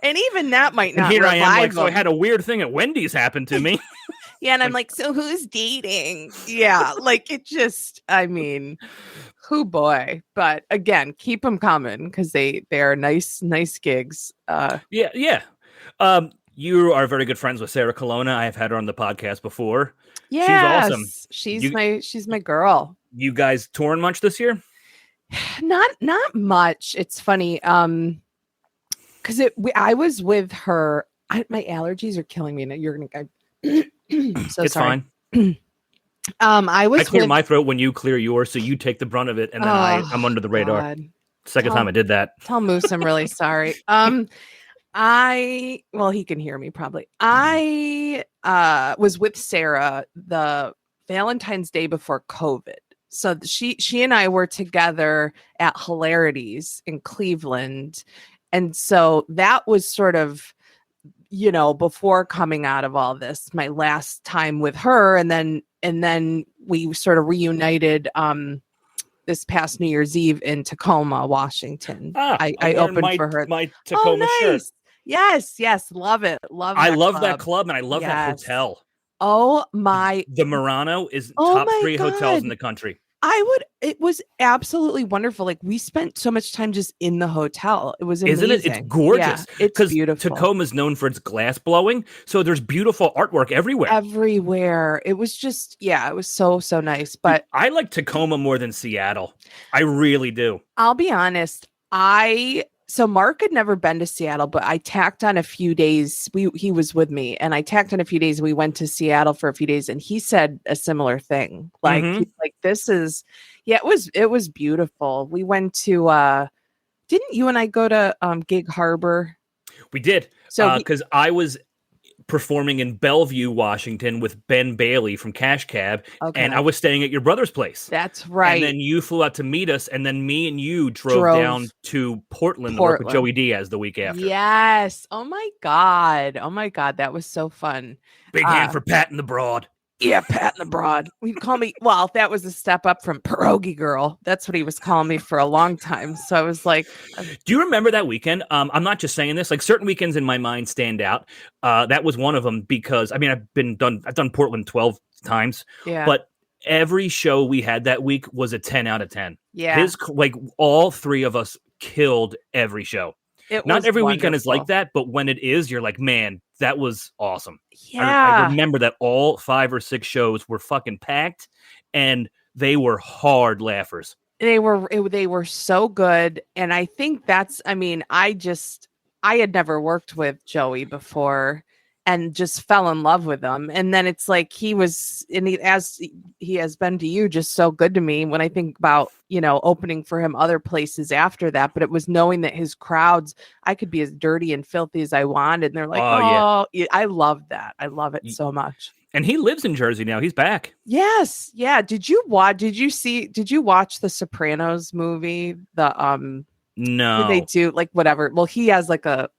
And even that might not. And here I am, like, so I had a weird thing at Wendy's happen to me. Yeah, and I'm like, so who's dating? Yeah, like it just, I mean, who boy. But again, keep them coming because they are nice gigs. Yeah. You are very good friends with Sarah Colonna. I have had her on the podcast before. Yes, she's awesome. She's my girl. You guys touring much this year? Not much. It's funny. Because I was with her. My allergies are killing me. You're gonna. So it's sorry. Fine. I clear my throat when you clear yours, so you take the brunt of it, and then I'm under the radar. God. Second time I did that. Tell Moose I'm really sorry. He can hear me probably. I was with Sarah the Valentine's Day before COVID. So she and I were together at Hilarities in Cleveland. And so that was sort of, before coming out of all this, my last time with her. And then we sort of reunited this past New Year's Eve in Tacoma, Washington. I opened for her. My Tacoma shirt. Yes. Love it. I love that club and I love that hotel. Oh my. The Murano is top 3 hotels in the country. It was absolutely wonderful. Like we spent so much time just in the hotel. It was amazing. Isn't it? It's gorgeous. Yeah, it's beautiful. Tacoma is known for its glass blowing. So there's beautiful artwork everywhere. It was just, it was so nice. But I like Tacoma more than Seattle. I really do. I'll be honest. I So Mark had never been to Seattle, but I tacked on a few days. He was with me, and I tacked on a few days. We went to Seattle for a few days, and he said a similar thing. Like, Mhm. this is, yeah, it was beautiful. We went to didn't you and I go to Gig Harbor? We did, So because I was performing in Bellevue, Washington with Ben Bailey from Cash Cab, and I okay, was staying at your brother's place. that's And right. then you flew out to meet us, and then me and you drove Drove down to Portland to work with Portland. Joey Diaz the week after. Yes. Oh my God. Oh my God. That was so fun. Big hand for Pat and the Broad. Yeah, Pat and the Broad. We'd call me, well, that was a step up from Pierogi Girl. That's what he was calling me for a long time. So I was like, Do you remember that weekend? I'm not just saying this. Like certain weekends in my mind stand out. That was one of them because I mean I've done Portland 12 times, yeah, but every show we had that week was a 10 out of 10. yeah. Like all three of us killed every show. It Not was every weekend is like wonderful. that, but when it is, you're like, man, that was awesome. I Yeah. remember that all 5 or 6 shows were fucking packed, and they were hard laughers. They were so good. And I think that's, I mean, I had never worked with Joey before and just fell in love with him. And then it's like as he has been to you, just so good to me when I think about, opening for him other places after that. But it was knowing that his crowds, I could be as dirty and filthy as I wanted. And they're like, Oh, yeah. oh, yeah. I love that. I love it so much. And he lives in Jersey now. He's back. Yes. Yeah. Did you watch the Sopranos movie? No. They do like whatever. Well, he has like a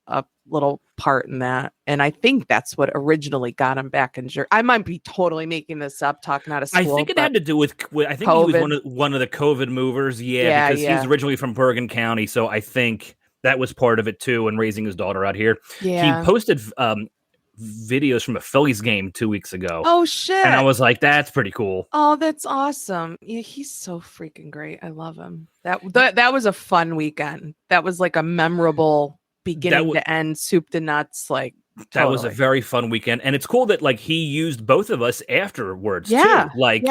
little part in that. And I think that's what originally got him back in Jersey. I might be totally making this up, talking out of school. I think it had to do with I think COVID. he was one of the COVID movers. Yeah, because yeah. he's originally from Bergen County. So I think that was part of it too, and raising his daughter out here. Yeah. He posted videos from a Phillies game 2 weeks ago. Oh shit. And I was like, that's pretty cool. Oh, that's awesome. Yeah, he's so freaking great. I love him. That was a fun weekend. That was like a memorable beginning to end, soup to nuts. Like that was a very fun weekend. And it's cool that like he used both of us afterwards too. Like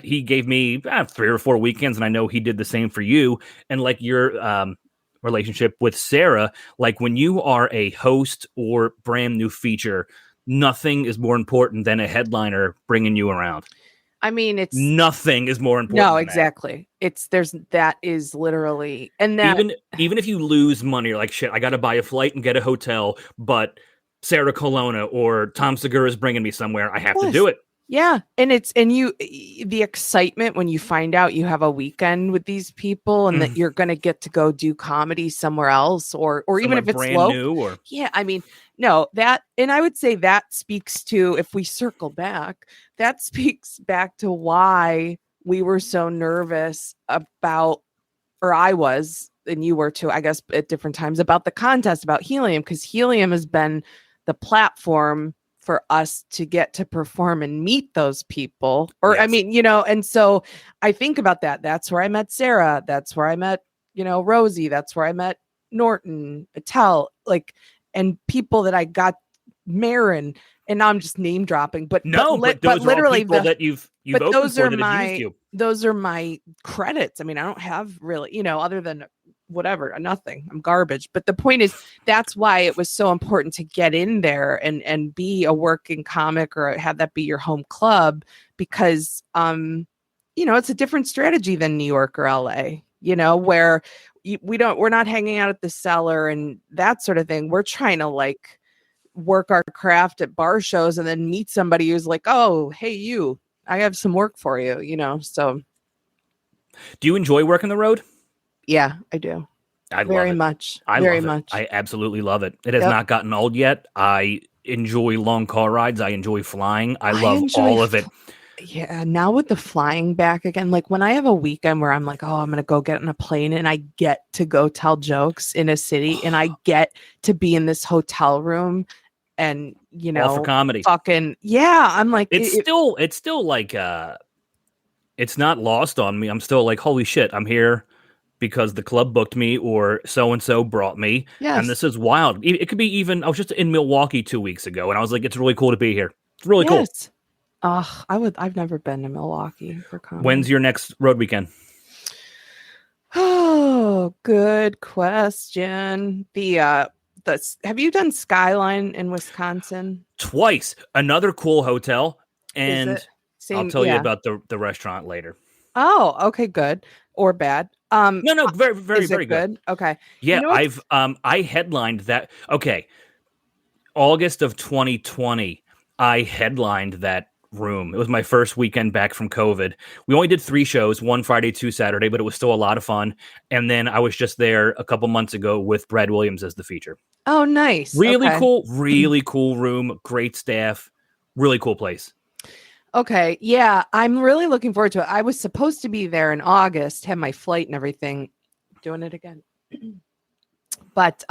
he gave me 3 or 4 weekends, and I know he did the same for you. And like your relationship with Sarah, like when you are a host or brand new feature, nothing is more important than a headliner bringing you around. I mean, it's nothing is more important. No, exactly. That is literally, and that even if you lose money, you're like, shit, I got to buy a flight and get a hotel, but Sarah Colonna or Tom Segura is bringing me somewhere. I have to do it. Yeah. And the excitement when you find out you have a weekend with these people and that you're going to get to go do comedy somewhere else or even if it's brand new or. Yeah. I mean, no, and I would say that speaks to, if we circle back, that speaks back to why we were so nervous about, or I was, and you were too, I guess at different times, about the contest, about Helium, because Helium has been the platform for us to get to perform and meet those people. Or, yes. I mean, and so I think about that. That's where I met Sarah. That's where I met, Rosie. That's where I met Norton, Attell, and people that I got, Marin, and now I'm just name dropping, but literally that you've opened those for are that have used you. Those are my credits. I mean, I don't have really, other than whatever, nothing. I'm garbage. But the point is, that's why it was so important to get in there and be a working comic or have that be your home club, because it's a different strategy than New York or LA, where we're not hanging out at the Cellar and that sort of thing. We're trying to work our craft at bar shows and then meet somebody who's like, oh, hey, I have some work for you, so. Do you enjoy working the road? Yeah, I do. I love it. Very much. I absolutely love it. It has not gotten old yet. I enjoy long car rides. I enjoy flying. I love all of it. Yeah. Now with the flying back again, like when I have a weekend where I'm like, oh, I'm going to go get on a plane and I get to go tell jokes in a city and I get to be in this hotel room and, all for comedy. Fucking, yeah. I'm like, it's still like, it's not lost on me. I'm still like, holy shit, I'm here because the club booked me or so-and-so brought me. Yes. And this is wild. It could be even, I was just in Milwaukee 2 weeks ago and I was like, it's really cool to be here. It's really cool. I've never been to Milwaukee for comedy. When's your next road weekend? Oh Oh, good question. Have you done Skyline in Wisconsin? Twice. Another cool hotel. Is And it I'll same? tell you Yeah. about the restaurant later. Oh, okay, good or bad. No, very, very, Is very it good. good? Okay. Yeah, You know what's I headlined that. Okay, August of 2020, I headlined that room. It was my first weekend back from COVID. We only did 3 shows, one Friday, 2 Saturday, but it was still a lot of fun. And then I was just there a couple months ago with Brad Williams as the feature. Oh, nice. Really Okay. cool, really cool room, great staff, really cool place. Okay. Yeah, I'm really looking forward to it. I was supposed to be there in August, had my flight and everything. Doing it again. But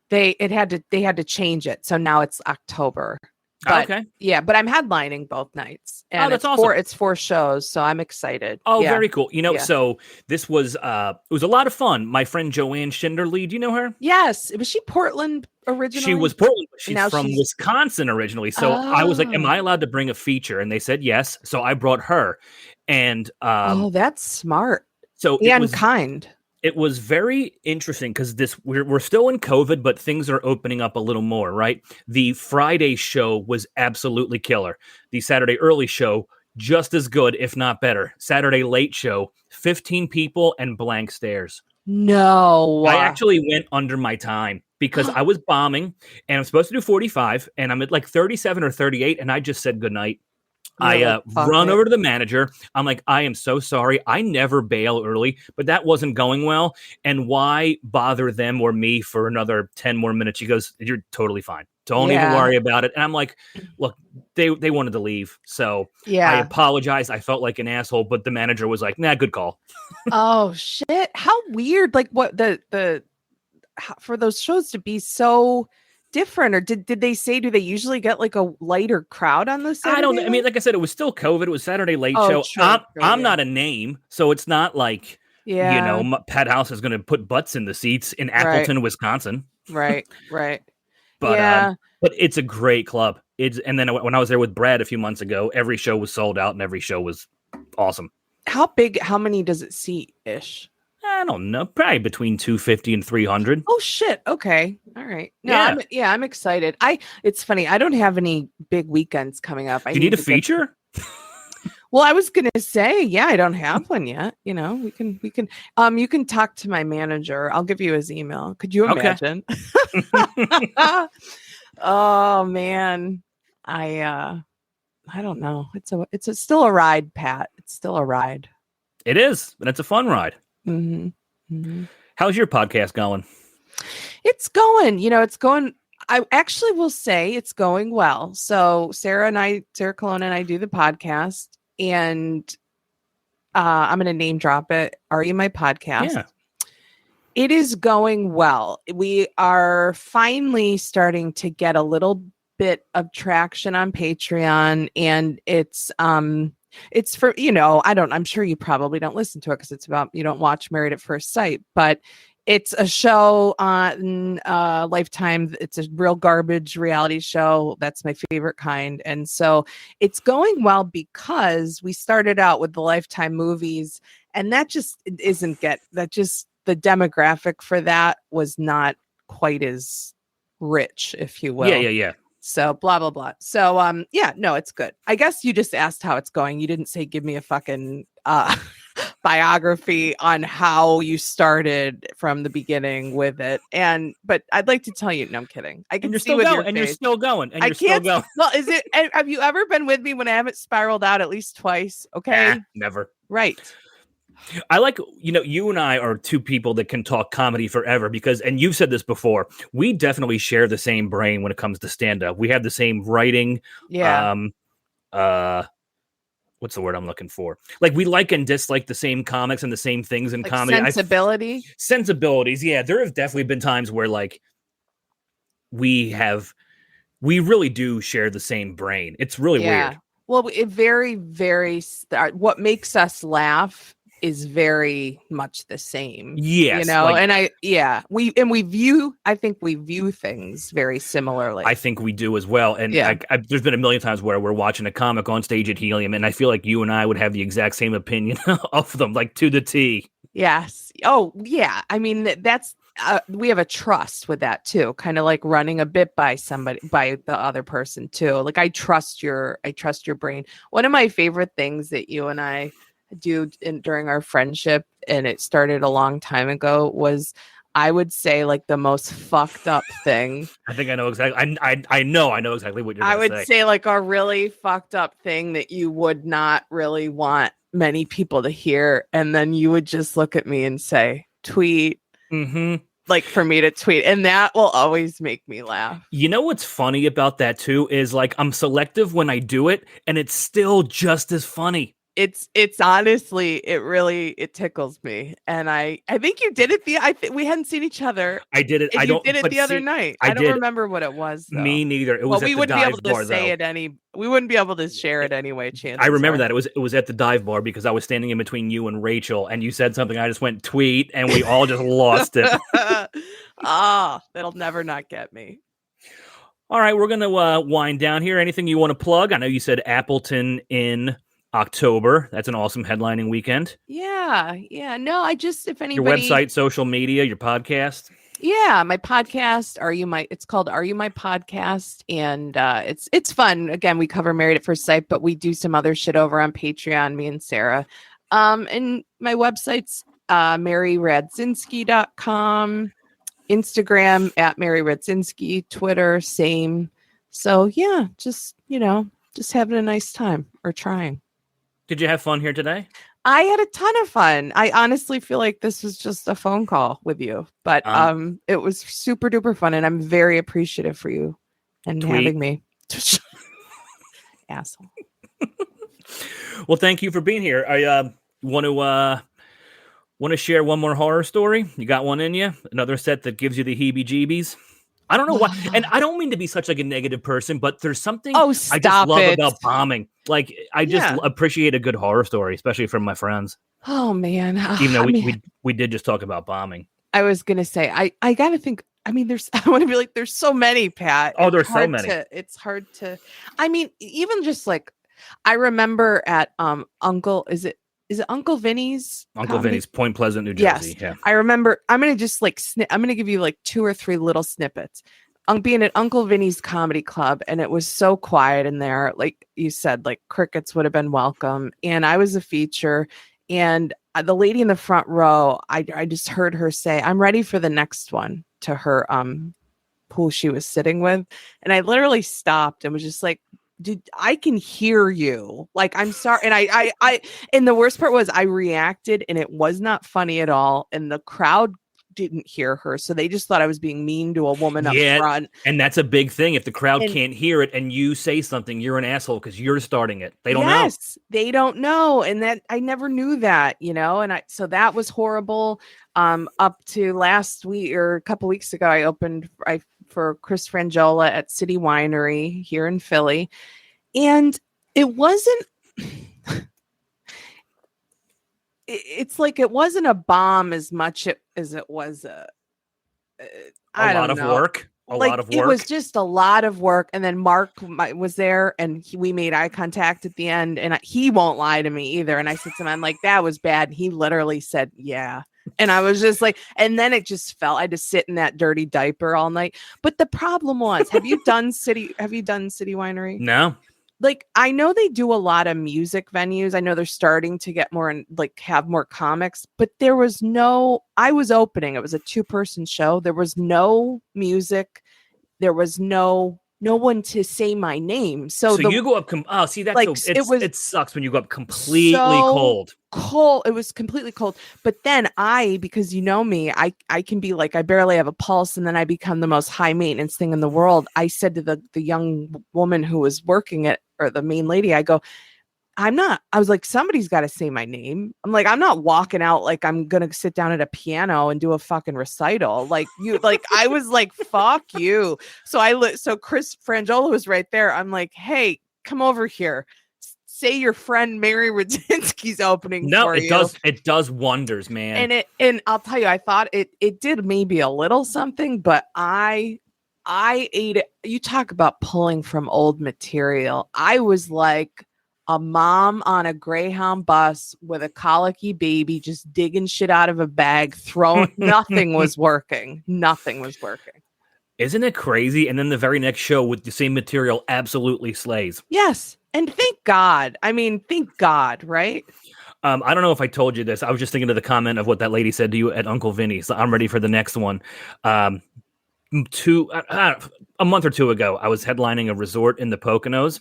they had to change it. So now it's October. But Okay. yeah, but I'm headlining both nights. And that's it's awesome. it's 4 shows, so I'm excited. Oh, Yeah. very cool. Yeah. So this was it was a lot of fun. My friend Joanne Schinderly, do you know her? Yes. Was she Portland originally? She was Portland, but she's now from she's- Wisconsin originally. So I was like, am Oh. I allowed to bring a feature? And they said yes. So I brought her. And Oh, that's smart. so And kind. it was very interesting because we're still in COVID, but things are opening up a little more, right? The Friday show was absolutely killer. The Saturday early show, just as good, if not better. Saturday late show, 15 people and blank stares. No. I actually went under my time because I was bombing and I'm supposed to do 45 and I'm at like 37 or 38 and I just said goodnight. I run over to the manager. I'm like, I am so sorry. I never bail early, but that wasn't going well. And why bother them or me for another 10 more minutes? She goes, you're totally fine. Don't even worry about it. And I'm like, look, they wanted to leave. So I apologized. I felt like an asshole, but the manager was like, nah, good call. Oh shit. How weird. Like what for those shows to be so different, or did they say, do they usually get like a lighter crowd on the Saturday? I don't know. I mean, like I said, it was still COVID. It was Saturday late show. I'm not a name, so it's not like, Pat House is going to put butts in the seats in Appleton, Wisconsin. Right. But but it's a great club. And then when I was there with Brad a few months ago, every show was sold out and every show was awesome. How many does it seat ish? I don't know, probably between 250 and 300. Oh shit. Okay. All right. No, I'm excited. It's funny. I don't have any big weekends coming up. You need a feature? Well, I was going to say, I don't have one yet. We can, you can talk to my manager. I'll give you his email. Could you imagine? Okay. Oh man. I don't know. It's still a ride, Pat. It's still a ride. It is, and it's a fun ride. Mm-hmm. Mm-hmm. How's your podcast going? It's going, it's going. I actually will say it's going well. So Sarah Colonna and I do the podcast, and I'm going to name drop it. Are You My Podcast? Yeah. It is going well. We are finally starting to get a little bit of traction on Patreon, and it's for, I'm sure you probably don't listen to it because you don't watch Married at First Sight, but it's a show on Lifetime. It's a real garbage reality show. That's my favorite kind. And so it's going well because we started out with the Lifetime movies, and that just the demographic for that was not quite as rich, if you will. Yeah. So blah, blah, blah. So, no, it's good. I guess you just asked how it's going. You didn't say, give me a fucking biography on how you started from the beginning with it. But I'd like to tell you, no, I'm kidding. I can see with your face. And you're still going. And I you're still going. Well, have you ever been with me when I haven't spiraled out at least twice? Okay. Never. Right. I like, you and I are two people that can talk comedy forever because, and you've said this before, we definitely share the same brain when it comes to stand-up. We have the same writing. Yeah. What's the word I'm looking for? Like, we like and dislike the same comics and the same things in comedy. Sensibility? Sensibilities, yeah. There have definitely been times where, like, we really do share the same brain. It's really weird. Well, it very, very, what makes us laugh is very much the same. Yes. I think we view things very similarly. I think we do as well. And there's been a million times where we're watching a comic on stage at Helium, and I feel like you and I would have the exact same opinion of them, like to the T. Yes. Oh, yeah. I mean, that's we have a trust with that too. Kind of like running a bit by somebody, by the other person too. Like I trust your brain. One of my favorite things that you and I do during our friendship, and it started a long time ago, was I would say like the most fucked up thing. I think I know exactly. I know exactly what you're I going would to say. say like a really fucked up thing that you would not really want many people to hear. And then you would just look at me and say, tweet, Mm-hmm. like for me to tweet. And that will always make me laugh. You know what's funny about that too is like I'm selective when I do it, and it's still just as funny. It's honestly, it tickles me. And I think you did it we hadn't seen each other. I did it. And I you don't. did it But the other see, night. I I don't did. remember what it was though. Me neither. It Well, was we at the wouldn't be able dive to bar, say though. it any. We wouldn't be able to share it anyway. Chances I remember are. that it was at the dive bar because I was standing in between you and Rachel, and you said something. I just went tweet, and we all just lost it. That'll never not get me. All right, we're gonna wind down here. Anything you want to plug? I know you said Appleton in October. That's an awesome headlining weekend. Yeah. No, I just, if Your anybody, website, social media, your podcast. yeah, my podcast, it's called Are You My Podcast? And it's fun. Again, we cover Married at First Sight, but we do some other shit over on Patreon, me and Sarah. And my website's maryradzinski.com, Instagram at Mary Radzinski, Twitter, same. So yeah, just having a nice time or trying. Did you have fun here today? I had a ton of fun. I honestly feel like this was just a phone call with you, but it was super duper fun, and I'm very appreciative for you and having me. Asshole. Well, thank you for being here. I want to share one more horror story. You got one in you? Another set that gives you the heebie-jeebies? I don't know why, and I don't mean to be such like a negative person, but there's something I just love about bombing. Like I just appreciate a good horror story, especially from my friends. Oh man, even though we did just talk about bombing. I was gonna say I gotta think. I mean, I want to be like, there's so many, Pat. Oh, there's so many. It's hard to. I mean, even just like, I remember at Uncle. Is it Uncle Vinny's? Uncle Vinny's, Point Pleasant, New Jersey. Yes. Yeah. I remember. I'm gonna just like I'm gonna give you like 2 or 3 little snippets. Being at Uncle Vinny's Comedy Club, and it was so quiet in there. Like you said, like crickets would have been welcome. And I was a feature, and the lady in the front row, I just heard her say, "I'm ready for the next one," to her who she was sitting with, and I literally stopped and was just like, dude, I can hear you. Like, I'm sorry. And I and the worst part was I reacted and it was not funny at all. And the crowd didn't hear her. So they just thought I was being mean to a woman up front. And that's a big thing. If the crowd can't hear it and you say something, you're an asshole because you're starting it. They don't know. Yes, they don't know. And that I never knew that, and so that was horrible. Up to last week or a couple weeks ago, I opened for Chris Frangiola at City Winery here in Philly. And it wasn't, it's like, it wasn't a bomb as much as it was a lot of work. It was just a lot of work. And then Mark was there and we made eye contact at the end, and he won't lie to me either. And I said to him, I'm like, that was bad. And he literally said, yeah. And I was just like, and then it just felt, I had to sit in that dirty diaper all night. But the problem was, have you done City Winery? No. Like, I know they do a lot of music venues. I know they're starting to get more and like have more comics, but I was opening. It was a 2-person show. There was no music. There was no one to say my name. So you go up. It sucks when you go up completely cold. It was completely cold. But then because you know me, I can be like, I barely have a pulse, and then I become the most high maintenance thing in the world. I said to the young woman who was working it, or the main lady, I go, I was like, somebody's got to say my name. I'm like, I'm not walking out like I'm going to sit down at a piano and do a fucking recital. Like I was like, fuck you. So Chris Frangiola was right there. I'm like, hey, come over here. Say your friend Mary Radzinski's opening. No, it does wonders, man. And I'll tell you, I thought it did maybe a little something, but I ate it. You talk about pulling from old material. I was like a mom on a Greyhound bus with a colicky baby just digging shit out of a bag, throwing nothing was working. Nothing was working. Isn't it crazy? And then the very next show with the same material absolutely slays. Yes. And thank God. I mean, thank God, right? I don't know if I told you this. I was just thinking of the comment of what that lady said to you at Uncle Vinny's. So I'm ready for the next one. A month or two ago, I was headlining a resort in the Poconos.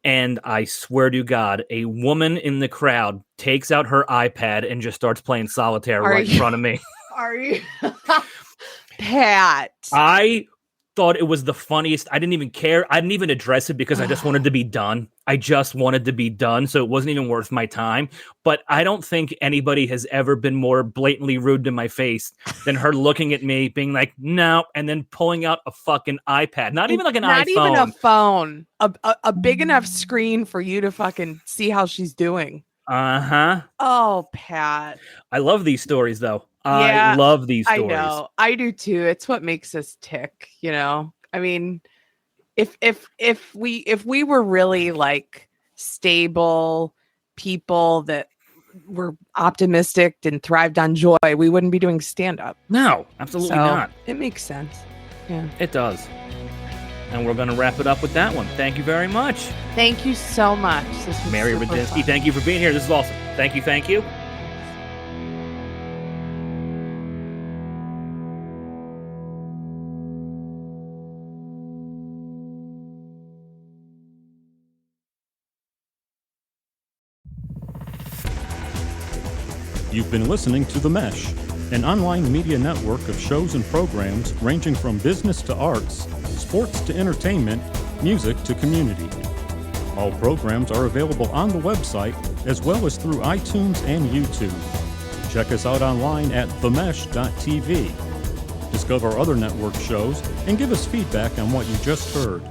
And I swear to God, a woman in the crowd takes out her iPad and just starts playing solitaire in front of me. Are you? Pat. I thought it was the funniest. I didn't even care. I didn't even address it because I just wanted to be done. I just wanted to be done. So it wasn't even worth my time. But I don't think anybody has ever been more blatantly rude to my face than her looking at me being like, no, and then pulling out a fucking iPad. Not even like an iPhone. Not even a phone. A big enough screen for you to fucking see how she's doing. Uh-huh. Oh, Pat. I love these stories, though. Yeah, I love these stories. I know. I do too. It's what makes us tick, you know? I mean, if we were really like stable people that were optimistic and thrived on joy, we wouldn't be doing stand-up. No, absolutely not. It makes sense. Yeah. It does. And we're going to wrap it up with that one. Thank you very much. Thank you so much. This was Mary super Radzinski, fun. thank you for being here. This is awesome. Thank you. Thank you. You've been listening to The Mesh, an online media network of shows and programs ranging from business to arts, sports to entertainment, music to community. All programs are available on the website as well as through iTunes and YouTube. Check us out online at themesh.tv. Discover other network shows and give us feedback on what you just heard.